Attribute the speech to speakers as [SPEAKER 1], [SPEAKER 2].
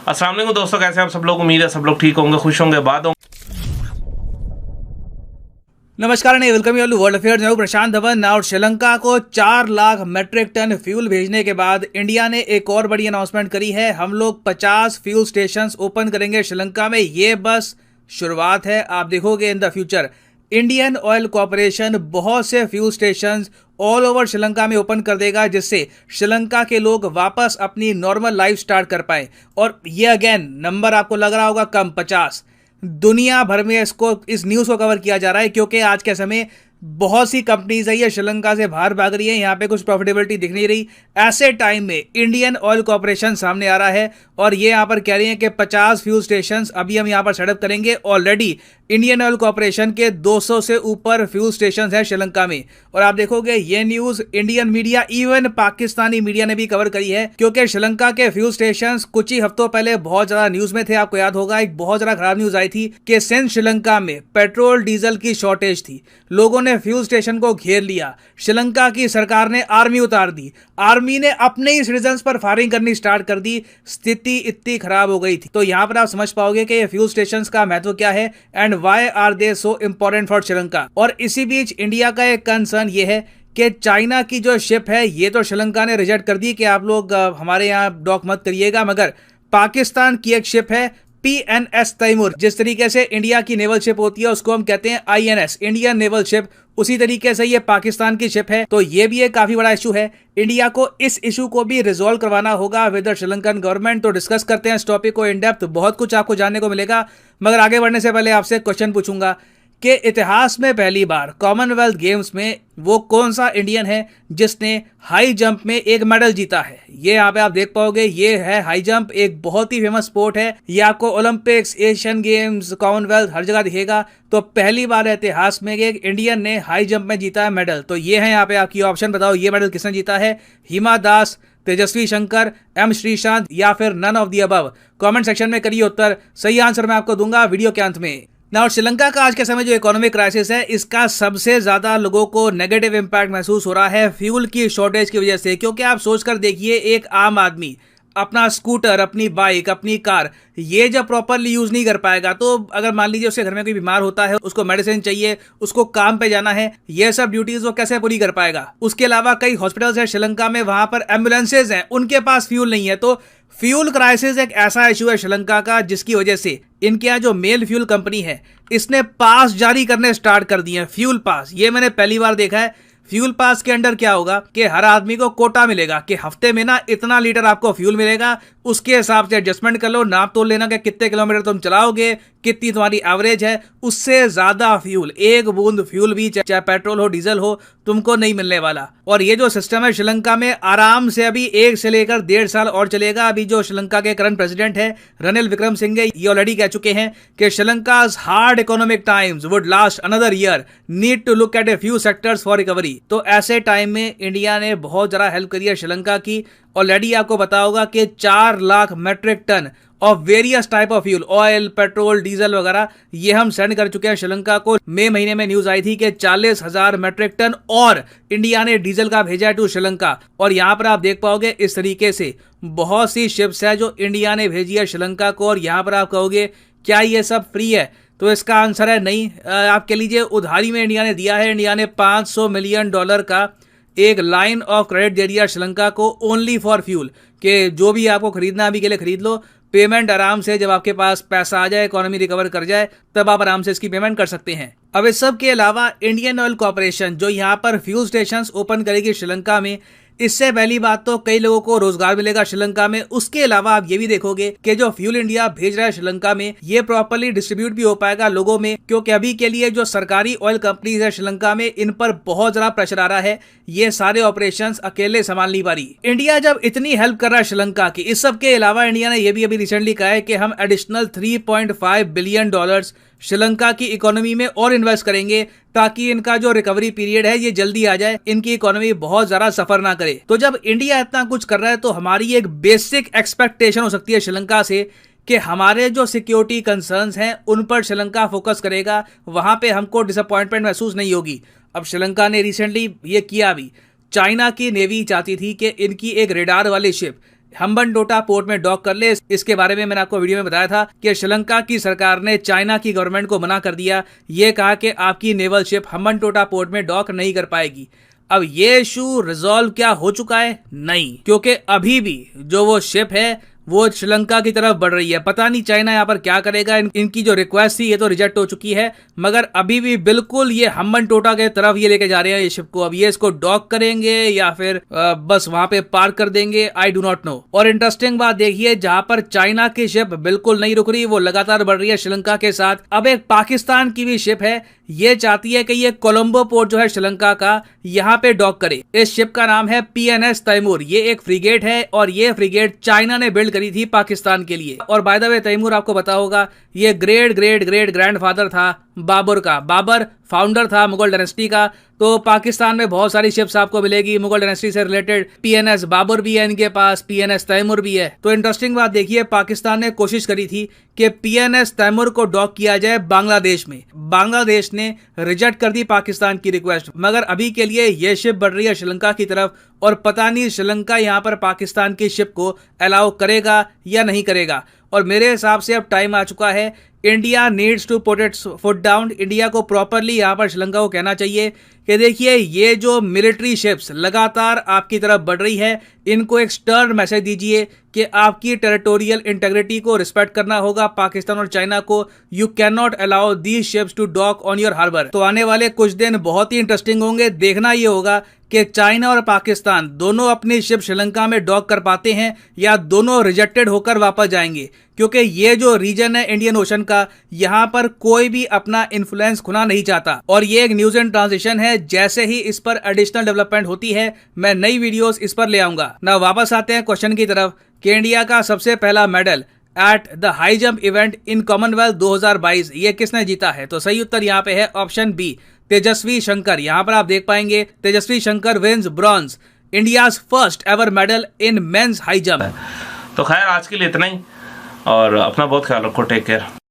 [SPEAKER 1] अस्सलाम वालेकुम दोस्तों, कैसे आप सब लोग। उम्मीद है सब लोग ठीक होंगे, खुश होंगे, बाद होंगे।
[SPEAKER 2] नमस्कार and welcome you all to world affairs. मैं हूं प्रशांत धवन और श्रीलंका को 4 लाख मैट्रिक टन फ्यूल भेजने के बाद इंडिया ने एक और बड़ी अनाउंसमेंट करी है। हम लोग 50 फ्यूल स्टेशंस ओपन करेंगे श्रीलंका में। ये बस शुरुआत है, आप देखोगे in the future Indian oil corporation बहुत से fuel stations all over Sri Lanka में ओपन कर देगा, जिससे श्रीलंका के लोग वापस अपनी नॉर्मल लाइफ स्टार्ट कर पाए। और ये अगेन नंबर आपको लग रहा होगा कम, 50। दुनिया भर में इस न्यूज़ को कवर किया जा रहा है क्योंकि आज के समय बहुत सी कंपनीज है ये श्रीलंका से बाहर भाग रही है, यहाँ पे कुछ प्रॉफिटेबिलिटी दिख नहीं रही। ऐसे टाइम में इंडियन ऑयल कॉरपोरेशन सामने आ रहा है और ये यहाँ पर कह रही है कि 50 फ्यूल स्टेशंस अभी हम यहाँ पर सेटअप करेंगे। ऑलरेडी इंडियन ऑयल कॉरपोरेशन के 200 से ऊपर फ्यूल स्टेशन है श्रीलंका में। और आप देखोगे ये news Indian media, even Pakistani media ने भी कवर करी है क्योंकि श्रीलंका के फ्यूल स्टेशन कुछ ही हफ्तों पहले बहुत ज्यादा न्यूज में थे। आपको याद होगा एक बहुत ज्यादा खराब न्यूज आई थी कि सिंध श्रीलंका में पेट्रोल डीजल की शॉर्टेज थी, लोगों ने फ्यूल स्टेशन को घेर लिया। श्रीलंका की सरकार ने आर्मी उतार दी, आर्मी ने अपने ही सिटीजन्स पर फायरिंग करनी स्टार्ट कर दी। स्थिति इतनी खराब हो गई थी। तो यहां पर आप समझ पाओगे कि ये फ्यूल स्टेशंस का महत्व क्या है and why are they so important for Sri Lanka. और इसी बीच इंडिया का एक कंसर्न ये है कि चाइना की जो शिप है ये तो श्रीलंका ने रिजेक्ट कर दी कि आप लोग हमारे यहाँ डॉक मत करिएगा, मगर पाकिस्तान की एक शिप है PNS तैमूर। जिस तरीके से इंडिया की नेवल शिप होती है उसको हम कहते हैं INS, इंडियन नेवल शिप, उसी तरीके से ये पाकिस्तान की शिप है। तो ये भी एक काफी बड़ा इशू है। इंडिया को इस इशू को भी रिजॉल्व करवाना होगा विद द श्रीलंकन गवर्नमेंट। तो डिस्कस करते हैं इस टॉपिक को इन डेप्थ, बहुत कुछ आपको जानने को मिलेगा। मगर आगे बढ़ने से पहले आपसे क्वेश्चन पूछूंगा कि इतिहास में पहली बार कॉमनवेल्थ गेम्स में वो कौन सा इंडियन है जिसने हाई जंप में एक मेडल जीता है। ये यहाँ पे आप देख पाओगे, ये है हाई जंप, एक बहुत ही फेमस स्पोर्ट है। ये आपको ओलंपिक्स, एशियन गेम्स, कॉमनवेल्थ हर जगह दिखेगा। तो पहली बार इतिहास में एक इंडियन ने हाई जंप में जीता है मेडल। तो ये है यहाँ पे आपकी ऑप्शन, बताओ ये मेडल किसने जीता है। हिमा दास, तेजस्वी शंकर, M श्रीशांत या फिर none of the above. Comment section में करिए उत्तर, सही आंसर मैं आपको दूंगा वीडियो के अंत में। ना श्रीलंका का आज के समय जो इकोनॉमिक क्राइसिस है इसका सबसे ज्यादा लोगों को नेगेटिव इंपैक्ट महसूस हो रहा है फ्यूल की शॉर्टेज की वजह से। क्योंकि आप सोचकर देखिए, एक आम आदमी अपना स्कूटर, अपनी बाइक, अपनी कार ये जब प्रॉपरली यूज नहीं कर पाएगा, तो अगर मान लीजिए उसके घर में कोई बीमार होता है, उसको मेडिसिन चाहिए, उसको काम पे जाना है, ये सब ड्यूटीज वो कैसे पूरी कर पाएगा। उसके अलावा कई हॉस्पिटल्स है श्रीलंका में, वहां पर एम्बुलेंसेज हैं, उनके पास फ्यूल नहीं है। तो फ्यूल क्राइसिस एक ऐसा इशू है श्रीलंका का जिसकी वजह से इनके यहाँ जो मेल फ्यूल कंपनी है इसने पास जारी करने स्टार्ट कर दिए हैं। फ्यूल पास, ये मैंने पहली बार देखा है। फ्यूल पास के अंडर क्या होगा कि हर आदमी को कोटा मिलेगा कि हफ्ते में ना इतना लीटर आपको फ्यूल मिलेगा, उसके हिसाब से एडजस्टमेंट कर लो, नाप तोल लेना कि कितने किलोमीटर तुम चलाओगे, कितनी तुम्हारी एवरेज है, उससे ज्यादा फ्यूल, एक बूंद फ्यूल भी, चाहे पेट्रोल हो डीजल हो, तुमको नहीं मिलने वाला। और ये जो सिस्टम है श्रीलंका में आराम से अभी 1 से लेकर 1.5 साल और चलेगा। अभी जो श्रीलंका के करंट प्रेसिडेंट है रनिल विक्रमसिंघे, ये ऑलरेडी कह चुके हैं कि Sri Lanka's hard economic times would last another year, need to look at a few sectors for recovery. तो ऐसे टाइम में इंडिया ने बहुत ज्यादा हेल्प करी है श्रीलंका की। ऑलरेडी आपको पता होगा कि 4 lakh metric ton of various type of fuel, oil, petrol, diesel वगैरह, ये हम सेंड कर चुके हैं श्रीलंका को। मई महीने में न्यूज आई थी कि 40,000 मैट्रिक टन और इंडिया ने डीजल का भेजा है टू श्रीलंका। और यहाँ पर आप देख पाओगे इस तरीके से बहुत सी शिप्स है जो इंडिया ने भेजी है श्रीलंका को। और यहाँ पर आप कहोगे क्या ये सब फ्री है, तो इसका आंसर है नहीं। आप कह लीजिए उधारी में इंडिया ने दिया है। इंडिया ने $500 मिलियन का एक लाइन ऑफ क्रेडिट दे दिया श्रीलंका को ओनली फॉर फ्यूल, कि जो भी आपको खरीदना अभी के लिए खरीद लो, पेमेंट आराम से जब आपके पास पैसा आ जाए, इकोनॉमी रिकवर कर जाए, तब आप आराम से इसकी पेमेंट कर सकते हैं। अब इस सब के अलावा इंडियन ऑयल कॉर्पोरेशन जो यहाँ पर फ्यूल स्टेशंस ओपन करेगी श्रीलंका में, इससे पहली बात तो कई लोगों को रोजगार मिलेगा श्रीलंका में। उसके अलावा आप ये भी देखोगे कि जो फ्यूल इंडिया भेज रहा है श्रीलंका में, ये प्रॉपर्ली डिस्ट्रीब्यूट भी हो पाएगा लोगों में। क्योंकि अभी के लिए जो सरकारी ऑयल कंपनीज है श्रीलंका में, इन पर बहुत ज्यादा प्रेशर आ रहा है, ये सारे ऑपरेशंस अकेले संभाल नहीं पा रही। इंडिया जब इतनी हेल्प कर रहा है श्रीलंका की, इस सब के अलावा इंडिया ने यह भी अभी रिसेंटली कहा है कि हम एडिशनल $3.5 बिलियन श्रीलंका की इकोनॉमी में और इन्वेस्ट करेंगे ताकि इनका जो रिकवरी पीरियड है ये जल्दी आ जाए, इनकी इकोनॉमी बहुत ज्यादा सफर ना करे। तो जब इंडिया इतना कुछ कर रहा है तो हमारी एक बेसिक एक्सपेक्टेशन हो सकती है श्रीलंका से कि हमारे जो सिक्योरिटी कंसर्न्स हैं उन पर श्रीलंका फोकस करेगा, वहां पे हमको डिसअपॉइंटमेंट महसूस नहीं होगी। अब श्रीलंका ने रिसेंटली ये किया भी, चाइना की नेवी चाहती थी कि इनकी एक रेडार वाली शिप हम्बनटोटा पोर्ट में डॉक कर ले। इसके बारे में मैंने आपको वीडियो में बताया था कि श्रीलंका की सरकार ने चाइना की गवर्नमेंट को मना कर दिया, ये कहा कि आपकी नेवल शिप हम्बनटोटा पोर्ट में डॉक नहीं कर पाएगी। अब ये इशू रिजॉल्व क्या हो चुका है? नहीं, क्योंकि अभी भी जो वो शिप है वो श्रीलंका की तरफ बढ़ रही है। पता नहीं चाइना यहाँ पर क्या करेगा। इनकी जो रिक्वेस्ट थी ये तो रिजेक्ट हो चुकी है, मगर अभी भी बिल्कुल ये हम्बनटोटा के तरफ ये लेके जा रहे हैं ये शिप को। अब ये इसको डॉक करेंगे या फिर बस वहां पे पार्क कर देंगे, आई डू नॉट नो। और इंटरेस्टिंग बात देखिए, जहां पर चाइना की शिप बिल्कुल नहीं रुक रही, वो लगातार बढ़ रही है श्रीलंका के साथ। अब एक पाकिस्तान की भी शिप है, ये चाहती है कि ये कोलंबो पोर्ट जो है श्रीलंका का, यहाँ पे डॉक करे। इस शिप का नाम है PNS तैमूर। ये एक फ्रिगेट है और ये फ्रिगेट चाइना ने बिल्ड करी थी पाकिस्तान के लिए। और बाय द वे तैमूर आपको पता होगा ये ग्रेट ग्रेट ग्रेट ग्रैंडफादर था बाबर का। बाबर फाउंडर था मुगल डायनेस्टी का। तो पाकिस्तान में बहुत सारी शिप्स आपको मिलेगी मुगल डायनेस्टी से रिलेटेड। PNS बाबर भी है इनके पास, PNS तैमूर भी है। तो इंटरेस्टिंग बात देखिए, पाकिस्तान ने कोशिश करी थी कि PNS तैमूर को डॉक किया जाए बांग्लादेश में। बांग्लादेश ने रिजेक्ट कर दी पाकिस्तान की रिक्वेस्ट, मगर अभी के लिए ये शिप बढ़ रही है श्रीलंका की तरफ और पता नहीं श्रीलंका यहाँ पर पाकिस्तान की शिप को अलाउ करेगा या नहीं करेगा। और मेरे हिसाब से अब टाइम आ चुका है, India needs to put its foot down. India को प्रॉपरली यहाँ पर श्रीलंका को कहना चाहिए कि देखिए ये जो मिलिट्री शिप्स लगातार आपकी तरफ बढ़ रही है, इनको एक स्टर्न मैसेज दीजिए कि आपकी टेरिटोरियल इंटेग्रिटी को रिस्पेक्ट करना होगा पाकिस्तान और चाइना को। You can not allow these ships to dock on your harbour. तो आने वाले कुछ दिन बहुत ही इंटरेस्टिंग होंगे। देखना ये होगा कि चाइना और पाकिस्तान दोनों अपनी शिप श्रीलंका में डॉक कर पाते हैं या दोनों रिजेक्टेड होकर वापस जाएंगे, क्योंकि ये जो रीजन है इंडियन ओशन का, यहाँ पर कोई भी अपना इन्फ्लुएंस खोना नहीं चाहता। और ये एक न्यूज इन ट्रांजिशन है, जैसे ही इस पर एडिशनल डेवलपमेंट होती है मैं नई वीडियोस इस पर ले आऊंगा। ना वापस आते हैं क्वेश्चन की तरफ कि इंडिया का सबसे पहला medal at the high jump event in Commonwealth 2022 ये किसने जीता है? तो सही उत्तर यहाँ पे है ऑप्शन बी, तेजस्वी शंकर। यहाँ पर आप देख पाएंगे Tejaswi Shankar wins bronze, India's first ever medal in men's high jump.
[SPEAKER 1] तो खैर आज के लिए इतना ही, और अपना बहुत ख्याल रखो। Take care.